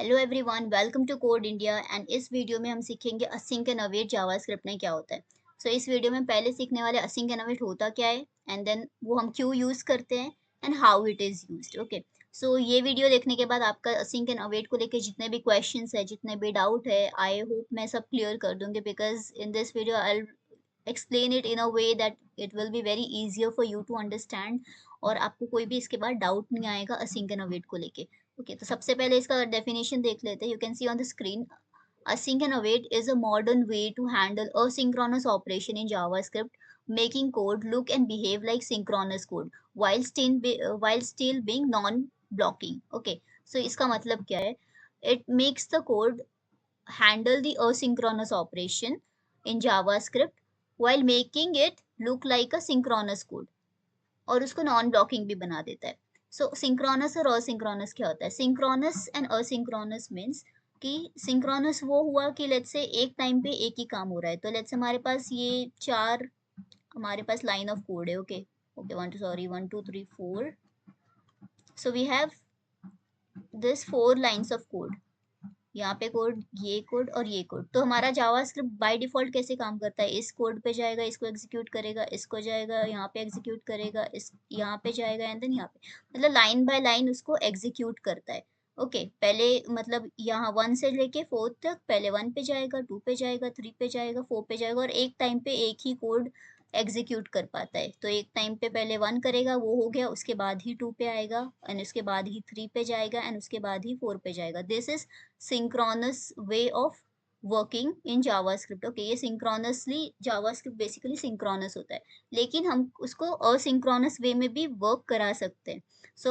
Hello everyone, welcome to Code India. And इस video में हम सीखेंगे असिंक एंड अवेट जावास्क्रिप्ट में क्या होता है। इस वीडियो में पहले सीखने वाले असिंक एंड अवेट होता क्या है, एंड देन वो हम क्यों यूज़ करते हैं, and how it is used. Okay, so ये वीडियो देखने के बाद आपका असिंक एंड अवेट को लेके जितने भी क्वेश्चंस है, जितने भी डाउट है, आई होप मैं सब क्लियर कर दूंगी, because in this video I explain it in a way that it will be very easier for you to understand, और आपको कोई भी इसके बाद डाउट नहीं आएगा async and await को लेके। ओके, तो सबसे पहले इसका डेफिनेशन देख लेते हैं। You can see on the screen, async and await is a modern way to handle asynchronous operation in JavaScript, making code look and behave like synchronous code while still being non-blocking. Okay, so इसका मतलब क्या है? It makes the code handle the asynchronous operation in JavaScript while making it look like a synchronous code, और उसको non blocking भी बना देता है। सिंक्रोनस और असिंक्रोनस क्या होता है? सिंक्रोनस एंड असिंक्रोनस मीन्स कि सिंक्रोनस वो हुआ कि लेट्स से एक टाइम पे एक ही काम हो रहा है। तो लेट्स हमारे पास ये चार, हमारे पास लाइन ऑफ कोड है। Okay okay, one two three four, so we have this four lines of code. यहाँ पे कोड, ये कोड और ये कोड। तो हमारा जावास्क्रिप्ट बाय डिफॉल्ट कैसे काम करता है? इस कोड पे जाएगा, इसको एग्जीक्यूट करेगा, इसको जाएगा, यहाँ पे एग्जीक्यूट करेगा, इस यहाँ पे जाएगा, एंड देन यहाँ पे, मतलब लाइन बाय लाइन उसको एग्जीक्यूट करता है। ओके, पहले मतलब यहाँ वन से लेके फोर्थ तक, पहले वन पे जाएगा, टू पे जाएगा, थ्री पे जाएगा, फोर पे जाएगा, और एक टाइम पे एक ही कोड एग्जीक्यूट कर पाता है। तो एक टाइम पे पहले वन करेगा, वो हो गया, उसके बाद ही टू पे आएगा, एंड उसके बाद ही थ्री पे जाएगा, एंड उसके बाद ही फोर पे जाएगा। This is synchronous way of working in JavaScript। Okay, ये synchronously JavaScript बेसिकली synchronous होता है, लेकिन हम उसको asynchronous वे में भी वर्क करा सकते हैं।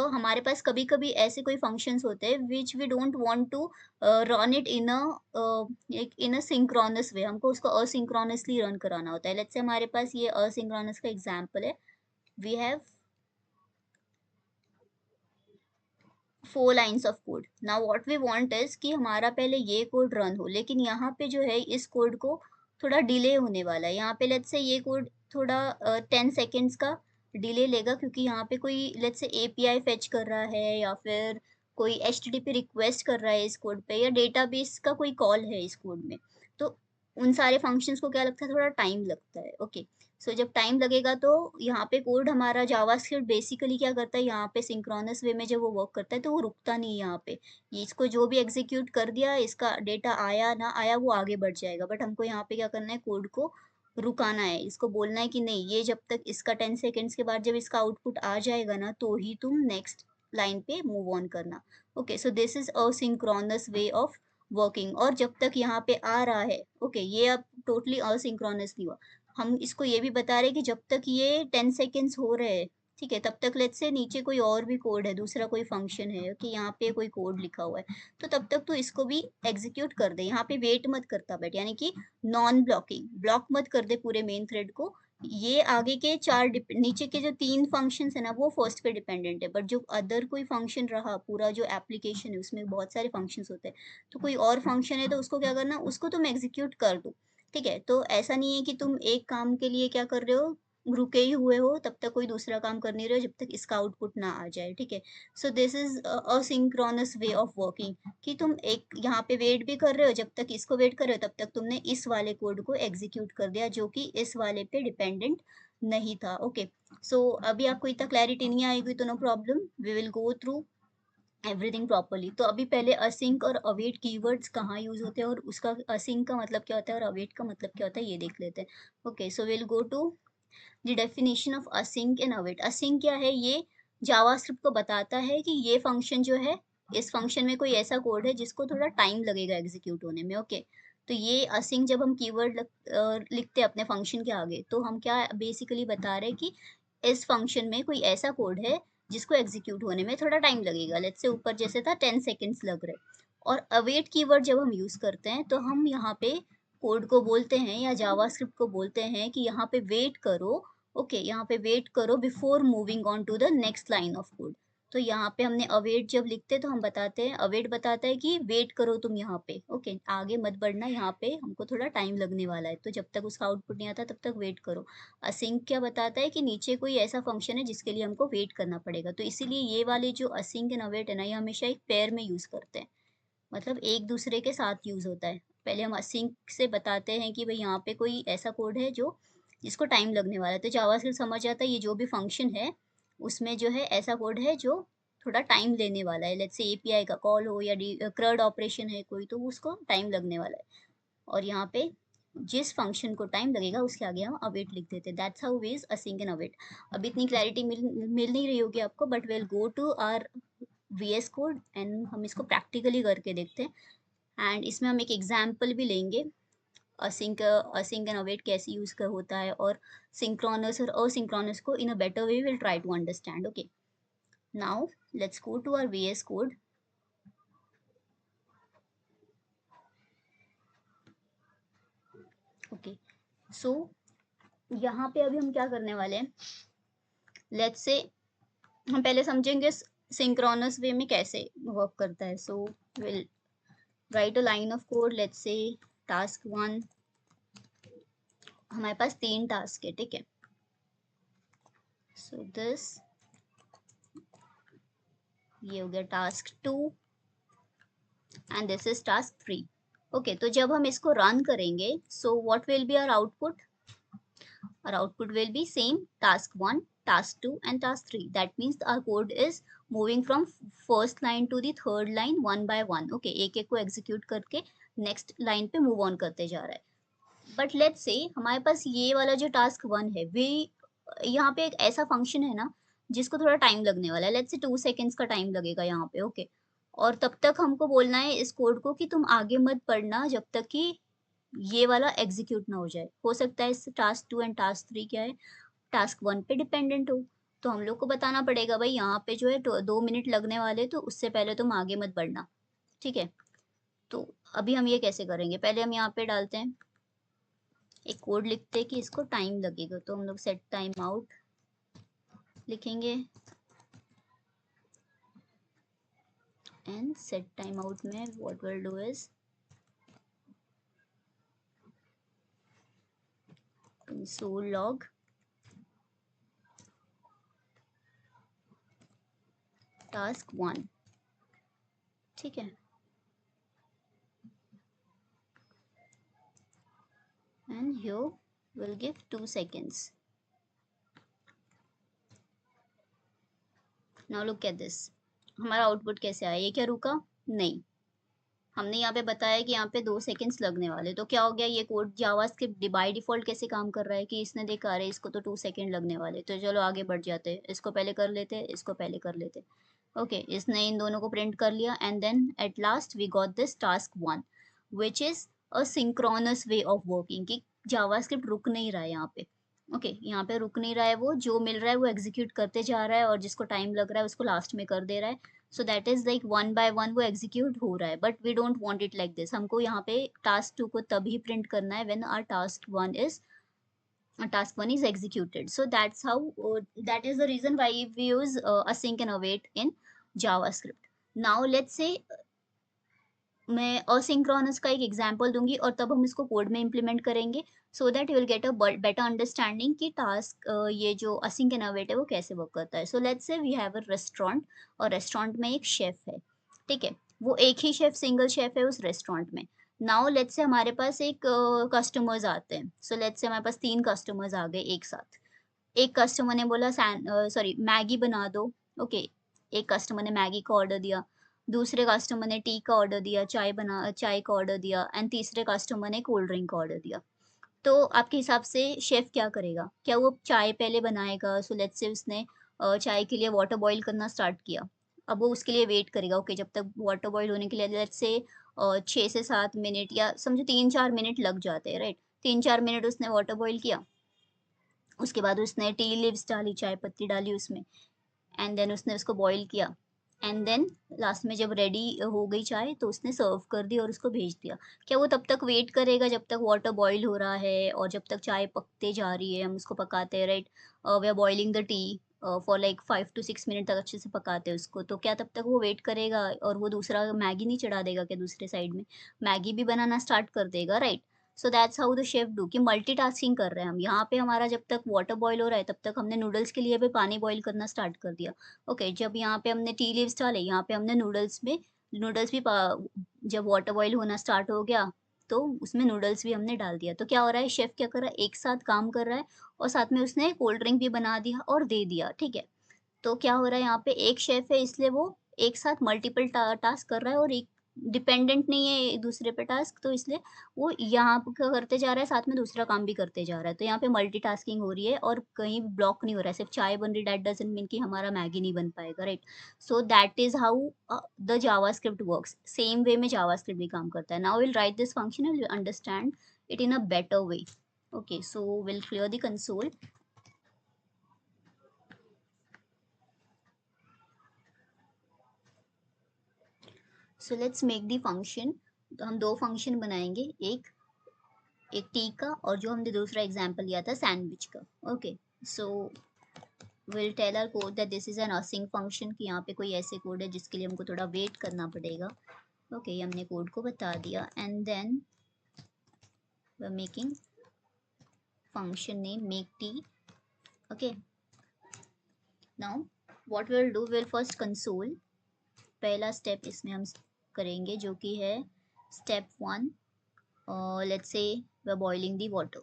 हमारे पास कभी कभी ऐसे कोई फंक्शंस होते हैं which we don't want to run it in a synchronous way, हमको उसको असिंक्रोनसली रन कराना होता है। लेट्स से हमारे पास ये असिंक्रोनस का एग्जांपल है। We have 4 lines of code. Now what we want is कि हमारा पहले ये कोड रन हो, लेकिन यहाँ पे जो है इस कोड को थोड़ा डिले होने वाला है। यहाँ पे लेट्स से ये कोड थोड़ा 10 सेकेंड्स का डिले लेगा, क्योंकि यहाँ पे कोई लेट्स से एपीआई फेच कर रहा है, या फिर कोई एचटीटीपी रिक्वेस्ट कर रहा है इस कोड पे, या डेटाबेस का कोई कॉल है इस कोड में। तो उन सारे फंक्शंस को क्या लगता है, थोड़ा टाइम लगता है। ओके, जब टाइम लगेगा तो यहाँ पे कोड हमारा जावास्क्रिप्ट बेसिकली क्या करता है, यहाँ पे सिंक्रोनस वे में जब वो वर्क करता है तो वो रुकता नहीं है यहाँ पे। ये इसको जो भी एग्जीक्यूट कर दिया, इसका डेटा आया ना आया वो आगे बढ़ जाएगा, बट हमको यहाँ पे क्या करना है, कोड को रुकाना है। इसको बोलना है कि नहीं, ये जब तक इसका 10 सेकेंड्स के बाद जब इसका आउटपुट आ जाएगा ना, तो ही तुम नेक्स्ट लाइन पे मूव ऑन करना। Okay, so this is a synchronous way of working. और जब तक यहाँ पे आ रहा है, ओके, ये अब टोटली असिंक्रोनस नहीं हुआ। हम इसको ये भी बता रहे कि जब तक ये 10 सेकेंड्स हो रहे हैं, ठीक है, तब तक लेट्स से नीचे कोई और भी कोड है, दूसरा कोई फंक्शन है कि यहाँ पे कोई कोड लिखा हुआ है, तो तब तक तो इसको भी एग्जीक्यूट कर दे। यहाँ पे वेट मत करता बैठ, यानी कि नॉन ब्लॉकिंग, ब्लॉक मत कर दे पूरे मेन थ्रेड को। ये आगे के नीचे के जो 3 फंक्शंस है ना, वो फर्स्ट पे डिपेंडेंट है, बट जो अदर कोई फंक्शन रहा, पूरा जो एप्लीकेशन है उसमें बहुत सारे फंक्शंस होते हैं, तो कोई और फंक्शन है तो उसको क्या करना, उसको तुम एग्जीक्यूट कर दो। ठीक है, तो ऐसा नहीं है कि तुम एक काम के लिए क्या कर रहे हो, रुके ही हुए हो, तब तक कोई दूसरा काम कर नहीं रहे हो जब तक इसका आउटपुट ना आ जाए। ठीक है, this is asynchronous way of working, कि तुम एक यहाँ पे वेट भी कर रहे हो, जब तक इसको वेट कर रहे हो तब तक तुमने इस वाले कोड को एग्जीक्यूट कर दिया जो कि इस वाले पे डिपेंडेंट नहीं था। ओके, अभी आपको इतना क्लैरिटी नहीं आएगी तो no problem, we will go through everything properly. तो अभी पहले असिंक और अवेट कीवर्ड्स कहाँ यूज होते हैं, और उसका असिंक का मतलब क्या होता है और अवेट का मतलब क्या होता है, ये देख लेते हैं। Okay, so will go to the definition of async and await. Async क्या है? ये जावास्क्रिप्ट को बताता है कि ये फंक्शन जो है, इस फंक्शन में कोई ऐसा कोड है जिसको थोड़ा टाइम लगेगा एग्जीक्यूट होने में। ओके, तो ये असिंक जब हम कीवर्ड लिखते हैं अपने फंक्शन के आगे, तो हम क्या बेसिकली बता रहे हैं कि इस फंक्शन में कोई ऐसा कोड है जिसको एग्जीक्यूट होने में थोड़ा टाइम लगेगा। लेट्स से ऊपर जैसे था 10 सेकेंड्स लग रहे। और अवेट कीवर्ड जब हम यूज करते हैं तो हम यहाँ पे कोड को बोलते हैं या जावास्क्रिप्ट को बोलते हैं कि यहाँ पे वेट करो। ओके, यहाँ पे वेट करो before moving on to the next line of code. तो यहाँ पे हमने अवेट जब लिखते हैं तो हम बताते हैं, अवेट बताता है कि वेट करो तुम यहाँ पे। ओके, आगे मत बढ़ना, यहाँ पे हमको थोड़ा टाइम लगने वाला है, तो जब तक उसका आउटपुट नहीं आता तब तक वेट करो। असिंक क्या बताता है कि नीचे कोई ऐसा फंक्शन है जिसके लिए हमको वेट करना पड़ेगा। तो इसीलिए ये वाले जो असिंक एंड अवेट है ना, ये हमेशा एक पेयर में यूज करते हैं। मतलब एक दूसरे के साथ यूज होता है। पहले हम असिंक से बताते हैं कि भाई यहाँ पे कोई ऐसा कोड है जो जिसको टाइम लगने वाला है, तो जावास्क्रिप्ट समझ जाता है ये जो भी फंक्शन है उसमें जो है ऐसा कोड है जो थोड़ा टाइम लेने वाला है। लेट्स से एपीआई का कॉल हो या क्रड ऑपरेशन है कोई, तो उसको टाइम लगने वाला है। और यहाँ पे जिस फंक्शन को टाइम लगेगा उसके आगे हम अवेट लिख देते हैं। That's how we is async and await. अब इतनी क्लैरिटी मिल नहीं रही होगी आपको, but will go to our VS code and हम इसको प्रैक्टिकली करके देखते हैं। एंड इसमें हम एक एग्जाम्पल भी लेंगे, असिंक एंड अवेट कैसे यूज कर होता है, और सिंक्रोनस और असिंक्रोनस को in a better way will try to understand. Okay, now let's go to our VS code. Okay, so यहाँ पे अभी हम क्या करने वाले हैं, लेट्स से हम पहले समझेंगे सिंक्रोनस वे में कैसे वर्क करता है। So will write a line of code. Let's say task 1, हमारे पास 3 टास्क है, ठीक है। सो दिस, ये हो गया task 2 and this is task 3। Okay, तो जब हम इसको रन करेंगे, so what will be our output? Our output will be same, task 1, task 2 and task 3. That means our code is moving from first line to the third line one by one. Okay, एक एक को execute करके next line पे move on करते जा रहा है। But let's say हमारे पास ये वाला जो task 1 है, वे यहाँ पे एक ऐसा function है ना जिसको थोड़ा टाइम लगने वाला है। लेट्स से 2 सेकेंड्स का टाइम लगेगा यहाँ पे। ओके, और तब तक हमको बोलना है इस कोड को कि तुम आगे मत पढ़ना जब तक कि ये वाला एग्जीक्यूट ना हो जाए। हो सकता है इस टास्क 2 एंड टास्क 3 क्या है, टास्क 1 पे डिपेंडेंट हो। तो हम लोग को बताना पड़ेगा भाई यहाँ पे जो है 2 मिनट लगने वाले, तो उससे पहले तुम आगे मत बढ़ना, ठीक है। तो अभी हम ये कैसे करेंगे, पहले हम यहाँ पे डालते हैं एक कोड लिखते हैं कि इसको टाइम लगेगा, तो हम लोग सेट टाइम आउट लिखेंगे एंड सेट टाइम आउट में what will do is console log task 1, ठीक है। And here we'll give 2 seconds. Now look at this. हमारा आउटपुट कैसे आया, ये क्या रुका? नहीं, हमने यहाँ पे बताया कि यहाँ पे 2 सेकेंड्स लगने वाले, तो क्या हो गया, ये कोड जावास्क्रिप्ट बाय डिफॉल्ट कैसे काम कर रहा है कि इसने देखा अरे इसको तो 2 सेकेंड लगने वाले, तो चलो आगे बढ़ जाते हैं, इसको पहले कर लेते, इसको पहले कर लेते। ओके, इसने इन दोनों को प्रिंट कर लिया and then at last we got this task 1 which is a synchronous way of working, कि जावास्क्रिप्ट रुक नहीं रहा है यहाँ पे। ओके, यहाँ पे रुक नहीं रहा है, वो जो मिल रहा है वो एग्जीक्यूट करते जा रहा है, और जिसको टाइम लग रहा है उसको लास्ट में कर दे रहा है। So that is like one by one वो एग्जीक्यूट हो रहा है, but we don't want it like this. हमको यहाँ पे टास्क 2 को तभी प्रिंट करना है when our task 1 is executed. So that's how that is the reason why we use async and await in JavaScript. Now let's say मैं asynchronous का एक एग्जांपल दूंगी और तब हम इसको कोड में इम्प्लीमेंट करेंगे, so that you will get a better understanding कि टास्क ये जो असिंक एंड अवेट है वो कैसे वर्क करता है। So let's say we have a restaurant, और रेस्टोरेंट में एक शेफ है, ठीक है। वो एक ही शेफ, सिंगल शेफ है उस रेस्टोरेंट में। नाउ लेट्स से हमारे पास एक कस्टमर्स आते हैं। सो लेट्स से हमारे पास 3 कस्टमर्स आ गए एक साथ। एक कस्टमर ने बोला सॉरी मैगी बना दो। ओके, एक कस्टमर ने मैगी का ऑर्डर दिया, दूसरे कस्टमर ने टी का ऑर्डर दिया, चाय का ऑर्डर दिया, एंड तीसरे कस्टमर ने कोल्ड ड्रिंक का ऑर्डर दिया। तो आपके हिसाब से शेफ क्या करेगा, क्या वो चाय पहले बनाएगा? सो लेट्स से उसने चाय के लिए वाटर बॉईल करना स्टार्ट किया। अब वो उसके लिए वेट करेगा, ओके, जब तक वाटर बॉईल होने के लिए लेट्स से 6 से 7 मिनट, या समझो 3-4 मिनट लग जाते हैं, राइट। 3-4 मिनट उसने वाटर बॉईल किया, उसके बाद उसने टी लीव्स डाली, चाय पत्ती डाली उसमें, एंड देन उसने उसको बॉईल किया, एंड देन लास्ट में जब रेडी हो गई चाय तो उसने सर्व कर दी और उसको भेज दिया। क्या वो तब तक वेट करेगा जब तक वाटर बॉईल हो रहा है और जब तक चाय पकते जा रही है, हम उसको पकाते हैं, right. We are boiling the tea for like 5 to 6 minute तक अच्छे से पकाते हैं उसको, तो क्या तब तक वो वेट करेगा और वो दूसरा मैगी नहीं चढ़ा देगा क्या दूसरे साइड में? मैगी भी बनाना स्टार्ट कर देगा, right. So that's how the chef do, कि मल्टीटास्किंग कर रहे हैं हम यहाँ पे। हमारा जब तक वाटर बॉईल हो रहा है तब तक हमने नूडल्स के लिए भी पानी बॉईल करना स्टार्ट कर दिया। ओके, जब यहाँ पे हमने टी लीव्स डाले, यहाँ पे हमने नूडल्स में नूडल्स भी जब वाटर बॉईल होना स्टार्ट हो गया तो उसमें नूडल्स भी हमने डाल दिया। तो क्या हो रहा है, शेफ क्या कर रहा है, एक साथ काम कर रहा है और साथ में उसने कोल्ड ड्रिंक भी बना दिया और दे दिया, ठीक है। तो क्या हो रहा है, यहाँ पे एक शेफ है इसलिए वो एक साथ मल्टीपल टास्क कर रहा है और एक डिपेंडेंट नहीं है एक दूसरे पे टास्क, तो इसलिए वो यहाँ पे क्या करते जा रहा है, साथ में दूसरा काम भी करते जा रहा है। तो यहाँ पे मल्टीटास्किंग हो रही है और कहीं ब्लॉक नहीं हो रहा है, सिर्फ चाय बन रही, दैट डजंट मीन कि हमारा मैगी नहीं बन पाएगा, right. So that is how the JavaScript works. Same way में जावास्क्रिप्ट भी काम करता है। Now will write this function and will understand it in a better way. Okay, so we'll clear the console. So let's make the function. तो हम दो function बनाएंगे, एक एक टी का और जो हमने दूसरा एग्जांपल लिया था सैंडविच का। Okay, so will tell our code that this is an async function, कि यहाँ पे कोई ऐसे कोड है जिसके लिए हमको थोड़ा वेट करना पड़ेगा। ओके, ये हमने कोड को बता दिया and then we are making function name make tea. Okay, now what we will do, will first console. पहला स्टेप इसमें हम करेंगे जो कि है step 1। let's say we're boiling the water.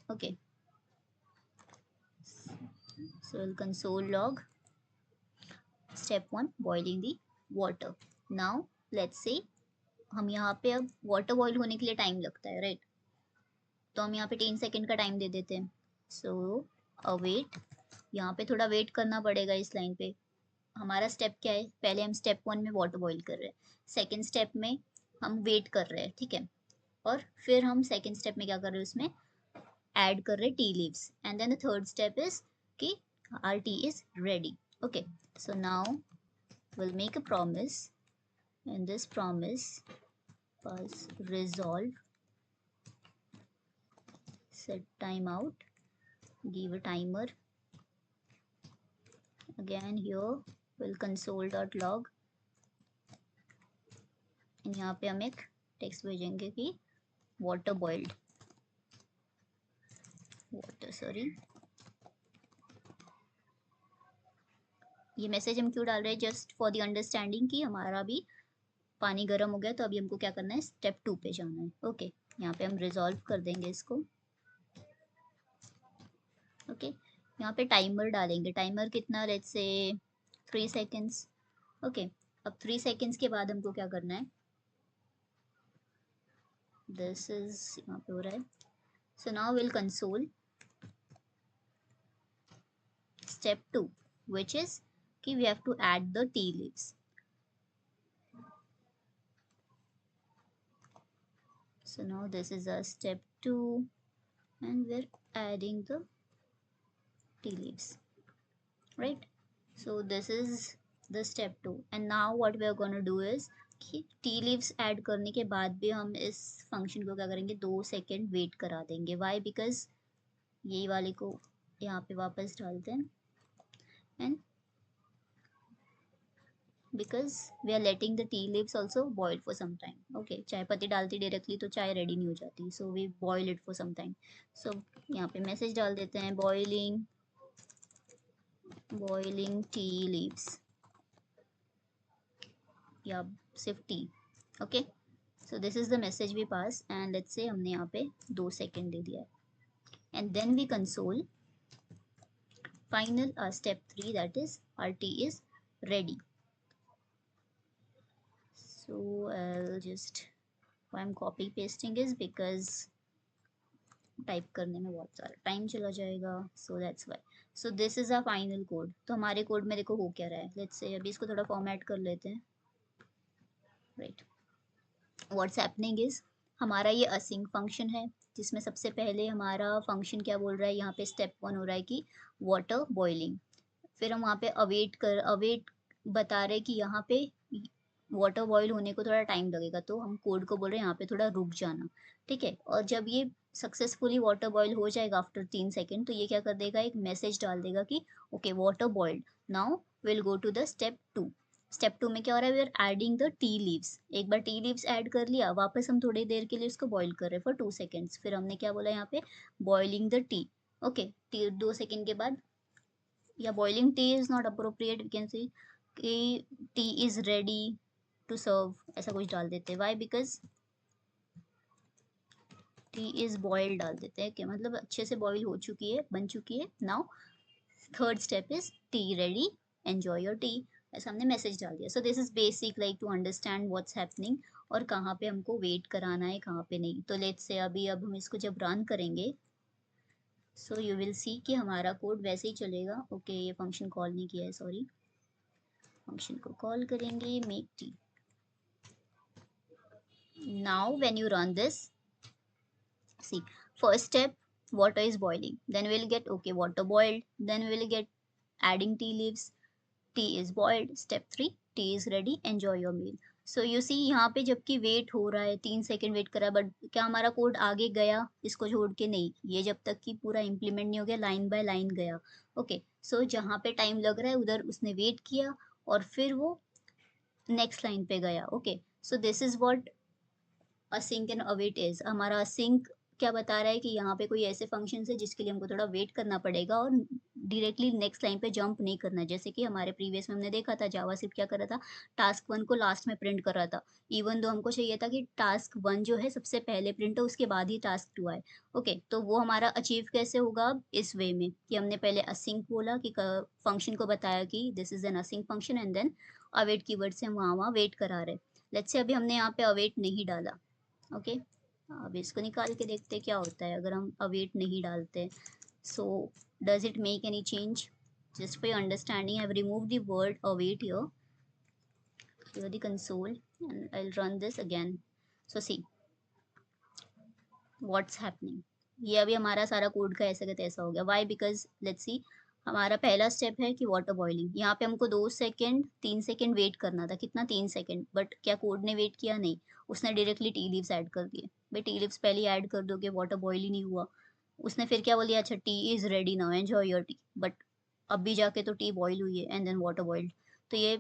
Okay, so we'll console log step 1 boiling the water. Now let's say हम यहाँ पे अब वाटर बॉईल होने के लिए टाइम लगता है, राइट। तो हम यहाँ पे 10 सेकेंड का टाइम दे देते हैं। सो अवेट, यहाँ पे थोड़ा वेट करना पड़ेगा इस लाइन पे। हमारा स्टेप क्या है, पहले हम स्टेप 1 में वाटर बॉईल कर रहे हैं, सेकेंड स्टेप में हम वेट कर रहे हैं, ठीक है। और फिर हम सेकेंड स्टेप में क्या कर रहे हैं, उसमें ऐड कर रहे tea leaves and then the third step is कि our tea is ready. Okay, so now we'll make a promise, and this promise was resolve set timeout, give a timer. Again here we'll console.log and यहाँ पे हम एक text भेजेंगे कि water boiled, water sorry। ये message हम क्यों डाल रहे हैं, जस्ट फॉर द अंडरस्टैंडिंग कि हमारा भी पानी गर्म हो गया, तो अभी हमको क्या करना है, स्टेप 2 पे जाना है। ओके, यहाँ पे हम रिजॉल्व कर देंगे इसको। ओके, यहाँ पे टाइमर डालेंगे, टाइमर कितना, लेट्स से 3 सेकेंड्स। ओके, अब 3 सेकेंड्स के बाद हमको क्या करना है, दिस इज यहाँ पे हो रहा है। So now will console step 2 which is कि we have to add the tea leaves. So now this is our step 2 and we're adding the tea leaves, right? So this is the step 2 and now what we are going to do is कि tea leaves add करने के बाद भी हम इस function को क्या करेंगे, 2 सेकेंड वेट करा देंगे। वाई, बिकॉज यही वाले को यहाँ पे वापस डालते हैं and because we are letting the tea leaves also boil for some time. Okay, चाय पत्ती डालती डायरेक्टली तो चाय रेडी नहीं हो जाती, so we boil it for some time. So यहाँ पे मैसेज डाल देते हैं बॉइलिंग टी लीव्स या सिर्फ T. Okay, so this is the message we pass and let's say हमने यहाँ पे 2 सेकेंड दे दिया है and then we console final step 3 that is our tea is ready. So I'll just, why I'm copy pasting is because type करने में बहुत सारा time चला जाएगा, so that's why. So this is a final code. तो हमारे code में देखो हो क्या रहा है, लेट्स से अभी इसको थोड़ा फॉर्मेट कर लेते हैं, राइट। व्हाट्स हैपनिंग इज हमारा ये असिंक फंक्शन है जिसमें सबसे पहले हमारा फंक्शन क्या बोल रहा है, यहाँ पे स्टेप 1 हो रहा है कि वाटर बॉइलिंग। फिर हम वहाँ पे अवेट बता रहे कि यहाँ पे वाटर बॉईल होने को थोड़ा टाइम लगेगा, तो हम कोड को बोल रहे हैं यहाँ पे थोड़ा रुक जाना, ठीक है। और जब ये सक्सेसफुली वाटर बॉईल हो जाएगा आफ्टर 3 सेकेंड, तो ये क्या कर देगा, एक मैसेज डाल देगा कि okay water boiled, now will go to the step 2। Step 2 में क्या हो रहा है, we are adding the tea leaves. एक बार टी लीव्स ऐड कर लिया, वापस हम थोड़ी देर के लिए उसको बॉईल कर रहे हैं फॉर 2 सेकेंड्स। फिर हमने क्या बोला यहाँ पे, boiling the tea. Okay, 2 second के बाद, या boiling tea is not appropriate, we can see कि tea is ready to serve ऐसा कुछ डाल देते हैं। Why? Because tea is boiled डाल देते हैं कि मतलब अच्छे से बॉईल हो चुकी है, बन चुकी है। Now third step is tea ready, enjoy your tea, ऐसा हमने मैसेज डाल दिया। So this is basic like to understand what's happening और कहाँ पे हमको वेट कराना है कहाँ पे नहीं। तो लेट्स से अभी अब हम इसको जब रन करेंगे सो यू विल सी कि हमारा कोड वैसे ही चलेगा। ओके ये फंक्शन कॉल नहीं किया है, सॉरी। फंक्शन को कॉल करेंगे make tea. Now when you run this, see, first step, water is boiling, then we'll get okay water boiled, then we'll get adding tea leaves, tea is boiled. Step 3, tea is ready, enjoy your meal. So you see यहाँ पे जबकि wait हो रहा है 3 second wait करा, but क्या हमारा code आगे गया इसको छोड़ के? नहीं, ये जब तक कि पूरा इम्प्लीमेंट नहीं हो गया लाइन बाय लाइन गया। ओके सो जहाँ पे टाइम लग रहा है उधर उसने वेट किया और फिर वो नेक्स्ट लाइन पे गया। Okay so this is what async and await is. हमारा असिंक क्या बता रहा है कि यहाँ पे कोई ऐसे फंक्शन है जिसके लिए हमको थोड़ा वेट करना पड़ेगा और डायरेक्टली नेक्स्ट लाइन पे जंप नहीं करना। जैसे कि हमारे प्रीवियस में हमने देखा था जावास्क्रिप्ट क्या कर रहा था, टास्क 1 को लास्ट में प्रिंट कर रहा था, इवन दो हमको चाहिए था कि टास्क 1 जो है सबसे पहले प्रिंट हो उसके बाद ही टास्क 2 आए। ओके तो वो हमारा अचीव कैसे होगा? इस वे में कि हमने पहले असिंक बोला कि फंक्शन को बताया कि this is an async function and then await keyword से हम वहाँ वेट करा रहे। लेट्स से अभी हमने यहाँ पे अवेट नहीं डाला। ओके अब इसको निकाल के देखते हैं क्या होता है अगर हम अवेट नहीं डालते। So does it make any change? Just for your understanding I have remove the word await here the console and I'll run this again. So see what's happening, ये अभी हमारा सारा कोड का ऐसा का तैसा हो गया। वाई? बिकॉज लेट्स सी, हमारा पहला स्टेप है कि वाटर बॉइलिंग, यहाँ पे हमको 2 सेकेंड 3 सेकेंड वेट करना था। कितना? 3 सेकेंड। बट क्या कोड ने वेट किया? नहीं, उसने डायरेक्टली टी लीव्स ऐड कर दिए। भाई टी लीव्स पहले ऐड कर दोगे, वाटर बॉईल ही नहीं हुआ। उसने फिर क्या बोल दिया, अच्छा T is ready now enjoy your T, but अभी जाके तो टी बॉईल हुई है एंड देन वाटर बॉइल्ड। तो ये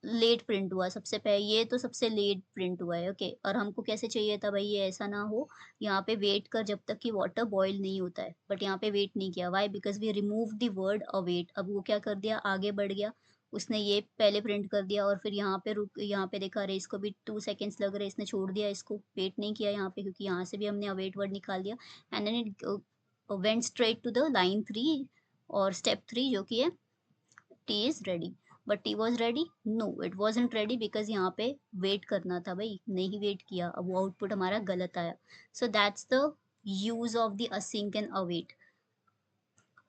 लेट प्रिंट हुआ सबसे पहले, ये तो सबसे लेट प्रिंट हुआ है। ओके और हमको कैसे चाहिए था भाई ये ऐसा ना हो, यहाँ पे वेट कर जब तक कि वाटर बॉईल नहीं होता है, बट यहाँ पे वेट नहीं किया। Why? Because we remove the word await. अब वो क्या कर दिया, आगे बढ़ गया, उसने ये पहले प्रिंट कर दिया और फिर यहाँ पे रुक, यहाँ पे देखा रहे इसको भी 2 सेकेंड्स लग रहे, इसने छोड़ दिया, इसको वेट नहीं किया यहाँ पे क्योंकि यहाँ से भी हमने अवेट वर्ड निकाल दिया and then it went straight to the line 3 और स्टेप 3 जो कि है tea is ready. But tea was ready? No it wasn't ready because यहाँ पे वेट करना था भाई, नहीं वेट किया, अब वो आउटपुट हमारा गलत आया। So that's the use of the async and await.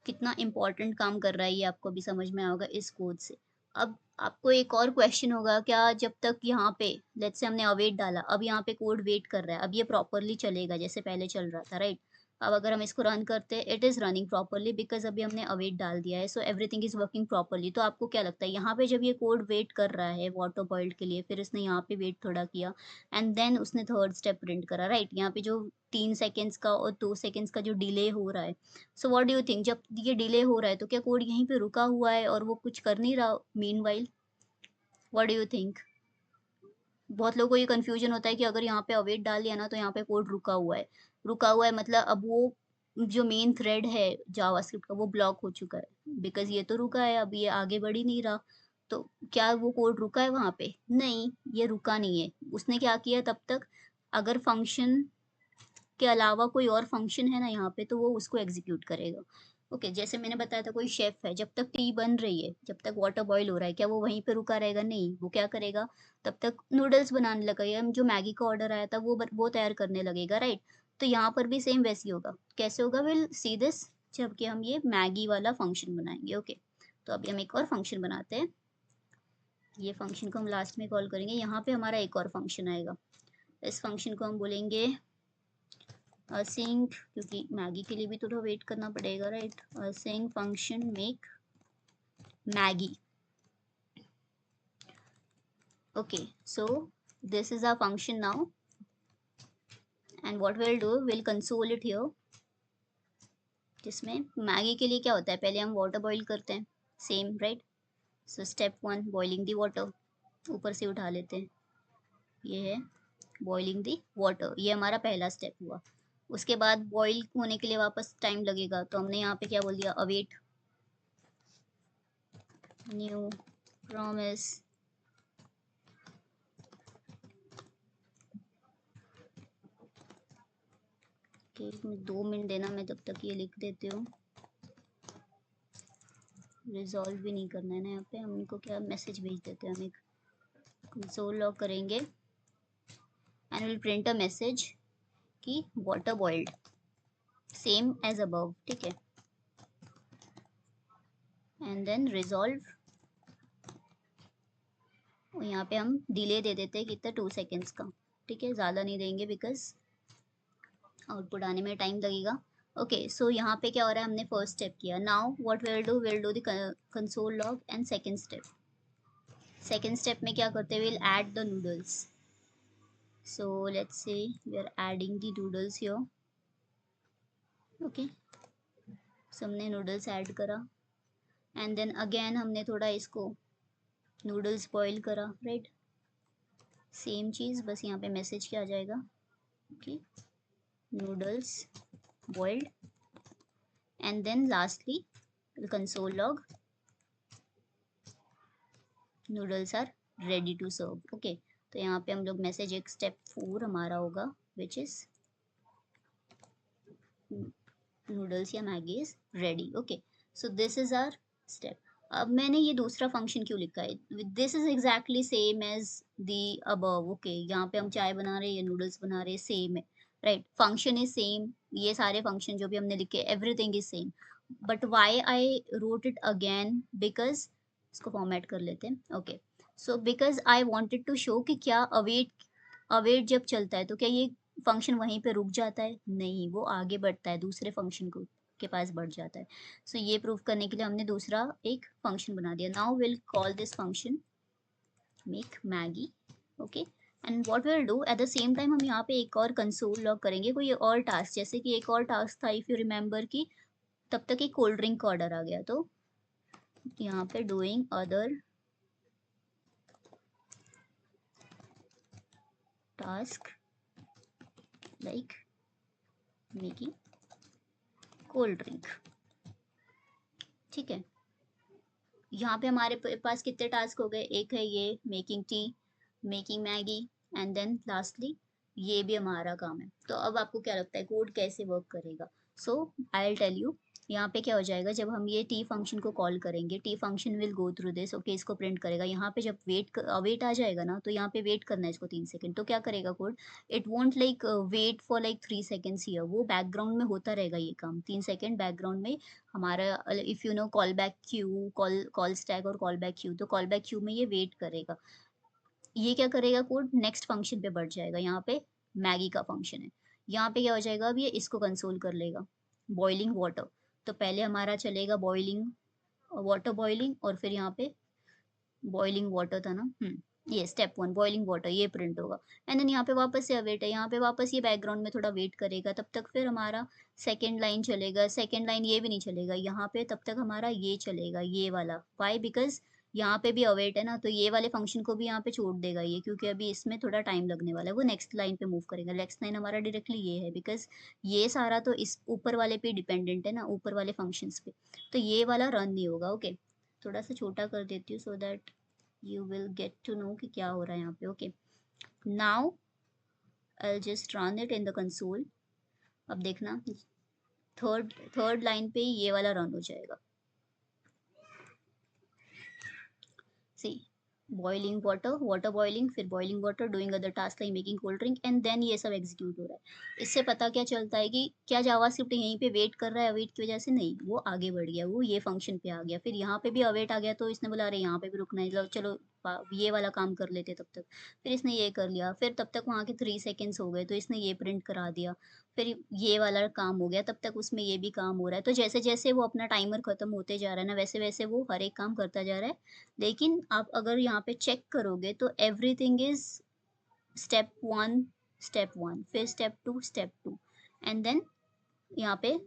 कितना इंपॉर्टेंट काम कर रहा है ये आपको भी समझ में आएगा इस कोड से। अब आपको एक और क्वेश्चन होगा, क्या जब तक यहाँ पे लेट्स से हमने अवेट डाला, अब यहाँ पे कोड वेट कर रहा है, अब ये प्रॉपरली चलेगा जैसे पहले चल रहा था, राइट? अब अगर हम इसको रन करते हैं, it is running properly because अभी हमने अवेट डाल दिया है, so everything is working properly. तो आपको क्या लगता है यहाँ पे जब ये कोड वेट कर रहा है वाटर बॉइल्ड के लिए, फिर इसने यहाँ पे वेट थोड़ा किया एंड देन उसने थर्ड स्टेप प्रिंट करा, राइट? यहाँ पे जो 3 सेकेंड्स का और 2 सेकेंड्स का जो डिले हो रहा है, so what do you think, जब ये डिले हो रहा है तो क्या कोड यहीं पे रुका हुआ है और वो कुछ कर नहीं रहा meanwhile? What do you think? बहुत लोगों को ये कंफ्यूजन होता है कि अगर यहाँ पे अवेट डाल दिया ना तो यहाँ पे कोड रुका हुआ है। रुका हुआ है मतलब अब वो जो मेन थ्रेड है जावास्क्रिप्ट का वो ब्लॉक हो चुका है बिकॉज ये तो रुका है, अब ये आगे बढ़ ही नहीं रहा। तो क्या वो कोड रुका है वहाँ पे? नहीं, ये रुका नहीं है। उसने क्या किया तब तक, अगर फंक्शन के अलावा कोई और फंक्शन है ना यहाँ पे तो वो उसको एग्जीक्यूट करेगा। ओके जैसे मैंने बताया था कोई शेफ है, जब तक टी बन रही है, जब तक वाटर बॉईल हो रहा है, क्या वो वहीं पे रुका रहेगा? नहीं, वो क्या करेगा, तब तक नूडल्स बनाने लगा या जो मैगी का ऑर्डर आया था वो तैयार करने लगेगा, राइट? तो यहाँ पर भी सेम वैसे ही होगा। कैसे होगा? विल सी दिस जबकि हम ये मैगी वाला फंक्शन बनाएंगे। ओके तो अभी हम एक और फंक्शन बनाते हैं, ये फंक्शन को हम लास्ट में कॉल करेंगे। यहाँ पे हमारा एक और फंक्शन आएगा, इस फंक्शन को हम बोलेंगे async, क्योंकि मैगी के लिए भी थोड़ा वेट करना पड़ेगा, right? async function make maggie. Okay so this is our function now and what we'll do, we'll console it here, जिसमें मैगी के लिए क्या होता है, पहले हम वाटर बॉईल करते हैं, same, right? So step 1 boiling the water, ऊपर से उठा लेते हैं, ये है बॉइलिंग दी वाटर, ये हमारा पहला स्टेप हुआ। उसके बाद बॉईल होने के लिए वापस टाइम लगेगा, तो हमने यहाँ पे क्या बोल दिया, await new promise okay 2 minute देना, मैं तब तक ये लिख देती हूँ। रिजॉल्व भी नहीं करना है ना यहाँ पे, हम इनको क्या मैसेज भेज देते हैं, हम एक कंसोल लॉग करेंगे and will print a message कि water boiled same as above, ठीक है। एंड देन रिजॉल्व, और यहाँ पे हम डिले दे देते हैं कितना 2 सेकेंड्स का, ठीक है, ज़्यादा नहीं देंगे बिकॉज आउटपुट आने में टाइम लगेगा। ओके सो यहाँ पे क्या हो रहा है, हमने फर्स्ट स्टेप किया। Now what will do the console log and second step. Second step में क्या करते हैं, will add the noodles. So let's say we are adding the noodles here. Okay हमने नूडल्स ऐड करा एंड देन अगेन हमने थोड़ा इसको noodles boil करा, राइट। सेम चीज़, बस यहाँ पे मैसेज क्या आ जाएगा, okay noodles boiled, and then lastly the console log noodles are ready to serve। okay तो यहाँ पे हम लोग मैसेज एक स्टेप 4 हमारा होगा which is noodles या Maggi is ready। okay so this is our step। अब मैंने ये दूसरा फंक्शन क्यों लिखा है, this is exactly same as the above. Okay यहाँ पे हम चाय बना रहे हैं या नूडल्स बना रहे हैं, सेम है, राइट। फंक्शन इज सेम, ये सारे फंक्शन जो भी हमने लिखे everything is same, but why I wrote it again, because इसको फॉर्मेट कर लेते हैं। Okay so because I wanted to show कि क्या अवेट अवेट जब चलता है तो क्या ये फंक्शन वहीं पे रुक जाता है, नहीं, वो आगे बढ़ता है, दूसरे फंक्शन को के पास बढ़ जाता है। सो ये प्रूव करने के लिए हमने दूसरा एक फंक्शन बना दिया। Now will call this function make Maggi. Okay and what will do at the same time, हम यहाँ पे एक और कंसोल लॉग करेंगे कोई और टास्क, जैसे कि एक और टास्क था, इफ यू रिमेंबर कि तब तक एक कोल्ड ड्रिंक का ऑर्डर आ गया, तो यहाँ पे doing other task like making cold drink, ठीक है। यहाँ पे हमारे पास कितने टास्क हो गए, एक है ये making tea, making Maggi, and then lastly ये भी हमारा काम है। तो अब आपको क्या लगता है कोड कैसे वर्क करेगा? सो आई विल टेल यू। यहाँ पे क्या हो जाएगा, जब हम ये टी फंक्शन को कॉल करेंगे, T function will go through this, okay इसको प्रिंट करेगा। यहाँ पे जब वेट आ जाएगा ना, तो यहाँ पे वेट करना है इसको 3 सेकेंड। तो क्या करेगा कोड, it won't like wait for like 3 seconds here, वो बैकग्राउंड में होता रहेगा ये काम 3 सेकेंड बैकग्राउंड में हमारा। If you know call back Q, call stack और कॉल बैक क्यू, तो कॉल बैक क्यू में ये वेट करेगा। ये क्या करेगा कोड, नेक्स्ट फंक्शन पे बढ़ जाएगा। यहाँ पे मैगी का फंक्शन है, यहाँ पे क्या हो जाएगा, अब ये इसको कंसोल कर लेगा बॉइलिंग वाटर। तो पहले हमारा चलेगा बॉइलिंग वाटर बॉइलिंग, और फिर यहाँ पे बॉइलिंग वाटर था ना, ये स्टेप 1 बॉइलिंग वाटर, ये प्रिंट होगा। एंड देन यहाँ पे वापस से अवेट है, यहाँ पे वापस ये बैकग्राउंड में थोड़ा वेट करेगा, तब तक फिर हमारा सेकेंड लाइन चलेगा। सेकेंड लाइन ये भी नहीं चलेगा यहाँ पे, तब तक हमारा ये चलेगा, ये वाला। वाई, बिकॉज यहाँ पे भी अवेट है ना, तो ये वाले फंक्शन को भी यहाँ पे छोड़ देगा ये, क्योंकि अभी इसमें थोड़ा टाइम लगने वाला है। वो नेक्स्ट लाइन पे मूव करेगा। नेक्स्ट लाइन हमारा डायरेक्टली ये है, बिकॉज ये सारा तो इस ऊपर वाले पे डिपेंडेंट है ना, ऊपर वाले फंक्शंस पे, तो ये वाला रन नहीं होगा। ओके थोड़ा सा छोटा कर देती हूँ so that you will get to know कि क्या हो रहा है यहाँ पे। Okay now I'll just run it in the console। अब देखना थर्ड लाइन पे ये वाला रन हो जाएगा। See boiling water, water boiling, फिर boiling water, doing other task like making cold drink, and then ये सब एग्जीक्यूट हो रहा है। इससे पता क्या चलता है कि क्या जावास्क्रिप्ट यहीं पे वेट कर रहा है अवेट की वजह से, नहीं, वो आगे बढ़ गया, वो ये फंक्शन पे आ गया। फिर यहाँ पे भी अवेट आ गया, तो इसने बोला अरे यहाँ पे भी रुकना है, चलो ये वाला काम कर लेते तब तक। फिर इसने ये कर लिया, फिर तब तक वहाँ के 3 सेकेंड्स हो गए, तो इसने ये प्रिंट करा दिया। फिर ये वाला काम हो गया, तब तक उसमें ये भी काम हो रहा है। तो जैसे जैसे वो अपना टाइमर खत्म होते जा रहा है ना, वैसे वैसे वो हर एक काम करता जा रहा है। लेकिन आप अगर यहाँ पे चेक करोगे तो एवरीथिंग इज स्टेप 1 स्टेप 1, फिर स्टेप 2 स्टेप 2, एंड देन यहाँ पे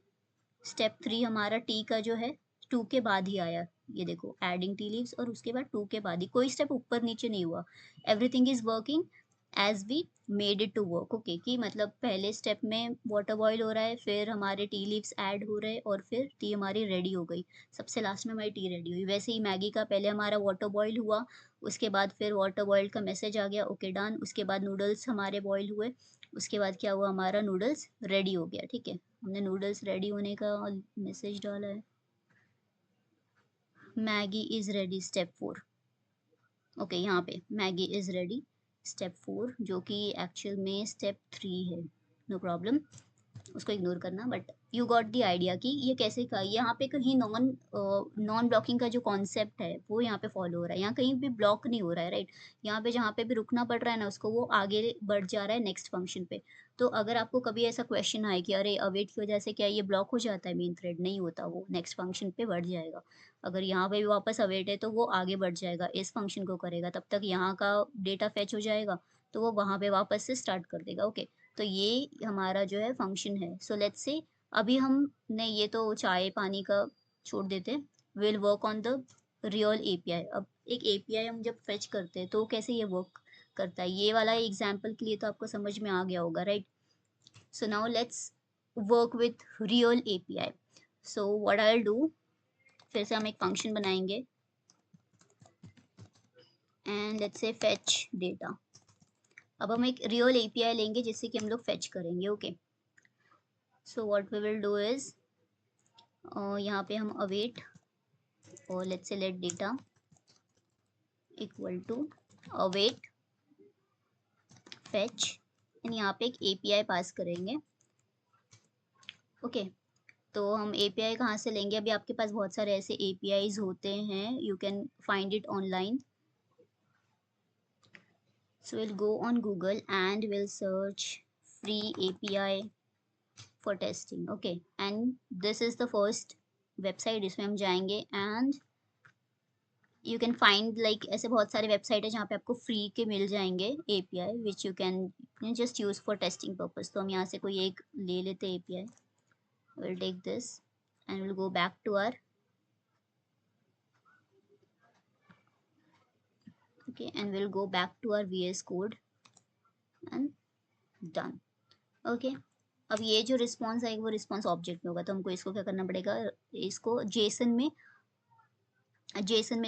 स्टेप 3 हमारा टी का जो है 2 के बाद ही आया। ये देखो एडिंग टी लीव्स, और उसके बाद 2 के बाद ही, कोई स्टेप ऊपर नीचे नहीं हुआ। Everything is working as we made it to work. Okay कि मतलब पहले स्टेप में वाटर बॉईल हो रहा है, फिर हमारे टी लीव्स ऐड हो रहे हैं, और फिर टी हमारी रेडी हो गई, सबसे लास्ट में हमारी टी रेडी हुई। वैसे ही मैगी का पहले हमारा वाटर बॉईल हुआ, उसके बाद फिर वाटर बॉइल्ड का मैसेज आ गया, ओके डन। उसके बाद नूडल्स हमारे बॉईल हुए, उसके बाद क्या हुआ, हमारा नूडल्स रेडी हो गया, ठीक है। हमने नूडल्स रेडी होने का मैसेज डाला है, Maggi is ready step 4। Okay, यहाँ पे मैगी इज़ रेडी स्टेप 4, जो कि एक्चुअल में स्टेप 3 है, नो प्रॉब्लम, उसको इग्नोर करना। But you got the idea कि ये कैसे का, यहाँ पे कहीं नॉन ब्लॉकिंग का जो कॉन्सेप्ट है वो यहाँ पे फॉलो हो रहा है, यहाँ कहीं भी ब्लॉक नहीं हो रहा है, राइट। यहाँ पे जहाँ पे भी रुकना पड़ रहा है ना उसको, वो आगे बढ़ जा रहा है नेक्स्ट फंक्शन पे। तो अगर आपको कभी ऐसा क्वेश्चन आए कि अरे अवेट की वजह से क्या ये ब्लॉक हो जाता है मेन थ्रेड, नहीं होता, वो नेक्स्ट फंक्शन पे बढ़ जाएगा। अगर यहाँ पे भी वापस अवेट है तो वो आगे बढ़ जाएगा, इस फंक्शन को करेगा, तब तक यहाँ का डेटा फेच हो जाएगा, तो वो वहाँ पे वापस से स्टार्ट कर देगा, ओके। तो ये हमारा जो है फंक्शन है। सो लेट्स से अभी हमने ये तो चाय पानी का छोड़ देते, will work on the real API. अब एक एपीआई हम जब फेच करते हैं तो कैसे ये वर्क करता है, ये वाला एग्जांपल के लिए तो आपको समझ में आ गया होगा, right. So now let's work with real API. So what I will do, फिर से हम एक फंक्शन बनाएंगे and let's say fetch data. अब हम एक रियल एपीआई लेंगे जिससे कि हम लोग फेच करेंगे, okay. So what we will do is, यहाँ पे हम अवेट और let's say let data equal to await fetch, and यहाँ पे एक एपीआई पास करेंगे, ओके। तो हम एपीआई कहाँ से लेंगे, अभी आपके पास बहुत सारे ऐसे एपीआईज होते हैं, you can find it online. So we'll go on Google and we'll search free API for testing, okay, and this is the first website जिसमें हम जाएंगे and you can find like ऐसे बहुत सारे वेबसाइट है जहाँ पे आपको फ्री के मिल जाएंगे API which you can just use for testing purpose। तो हम यहाँ से कोई एक ले लेते हैं API, we'll take this and we'll go back to our okay and we'll go back to our VS Code and done, okay. अब ये जो रिस्पॉन्स आएगा वो रिस्पॉन्स ऑब्जेक्ट में होगा, तो हमको इसको क्या करना पड़ेगा, इसको जेसन में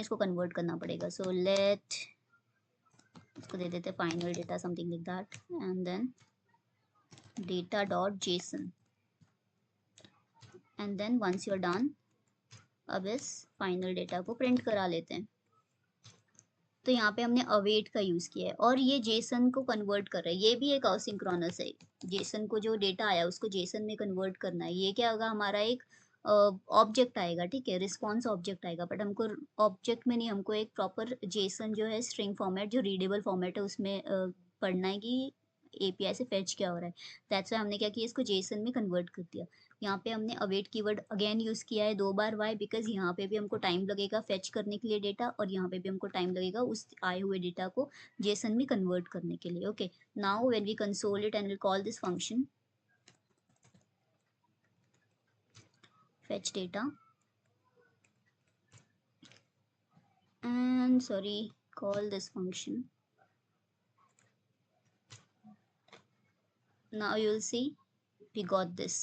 इसको कन्वर्ट करना पड़ेगा। सो लेट इसको दे देते final data something like that and then data dot JSON and then once you are done, अब इस फाइनल डेटा को प्रिंट करा लेते हैं। तो यहाँ पे हमने अवेट का यूज किया है और ये जेसन को कन्वर्ट कर रहा है, ये भी एक असिंक्रोनस है। जेसन को जो डेटा आया उसको जेसन में कन्वर्ट करना है, ये क्या होगा, हमारा एक ऑब्जेक्ट आएगा, ठीक है, रिस्पॉन्स ऑब्जेक्ट आएगा। बट हमको ऑब्जेक्ट में नहीं, हमको एक प्रॉपर जेसन जो है स्ट्रिंग फॉर्मेट जो रीडेबल फॉर्मेट है उसमें पढ़ना है कि एपीआई से फेच क्या हो रहा है। दैट्स व्हाई हमने क्या किया, इसको जेसन में कन्वर्ट कर दिया। यहाँ पे हमने अवेट कीवर्ड अगेन यूज किया है 2 बार, वाई, बिकॉज यहाँ पे भी हमको टाइम लगेगा फेच करने के लिए डेटा और यहाँ पे भी हमको टाइम लगेगा उस आए हुए डेटा को जेसन में कन्वर्ट करने के लिए, okay. Now when we console it and will call this function fetch data and sorry call this function, now you'll see we got this।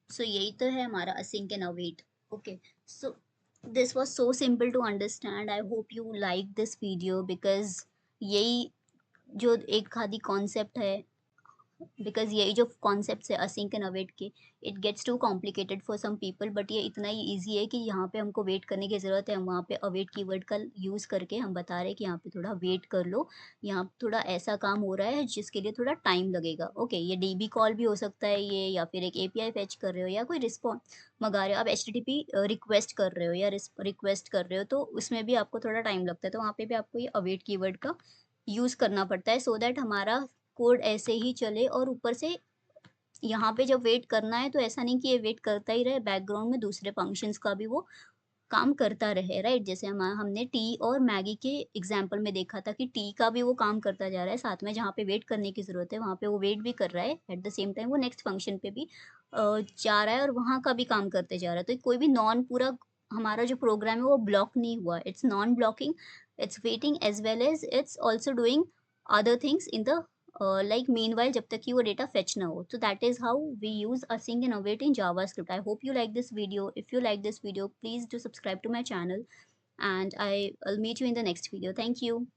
so यही तो है हमारा async and await, okay। so this was so simple to understand, I hope you like this video because यही जो एक आधी concept है, because यही जो कॉन्सेप्ट है असिंक एंड अवेट के, it gets too complicated for some people, but ये इतना ही ईजी है कि यहाँ पे हमको वेट करने की ज़रूरत है, हम वहाँ पे अवेट कीवर्ड का यूज़ करके हम बता रहे हैं कि यहाँ पे थोड़ा वेट कर लो, यहाँ थोड़ा ऐसा काम हो रहा है जिसके लिए थोड़ा टाइम लगेगा, ओके। ये डीबी कॉल भी हो सकता है ये, या फिर एक एपीआई फेच कर रहे हो या कोई रिस्पॉन्स मंगा रहे हो, आप एचटीटीपी रिक्वेस्ट कर रहे हो या रिक्वेस्ट कर रहे हो, तो उसमें भी आपको थोड़ा टाइम लगता है, तो वहाँ पे भी आपको ये अवेट कीवर्ड का यूज़ करना पड़ता है सो दैट हमारा कोड ऐसे ही चले। और ऊपर से यहाँ पे जब वेट करना है तो ऐसा नहीं कि ये वेट करता ही रहे, बैकग्राउंड में दूसरे फंक्शंस का भी वो काम करता रहे, राइट। जैसे हमने टी और मैगी के एग्जाम्पल में देखा था कि टी का भी वो काम करता जा रहा है, साथ में जहाँ पे वेट करने की ज़रूरत है वहाँ पे वो वेट भी कर रहा है, एट द सेम टाइम वो नेक्स्ट फंक्शन पे भी जा रहा है और वहाँ का भी काम करते जा रहा है। तो कोई भी नॉन पूरा हमारा जो प्रोग्राम है वो ब्लॉक नहीं हुआ, it's non blocking, it's waiting as well as it's also doing other things in the like meanwhile जब तक कि वो data fetch ना हो। So that is how we use async and await in JavaScript। I hope you like this video। If you like this video, please do subscribe to my channel and I'll meet you in the next video. Thank you.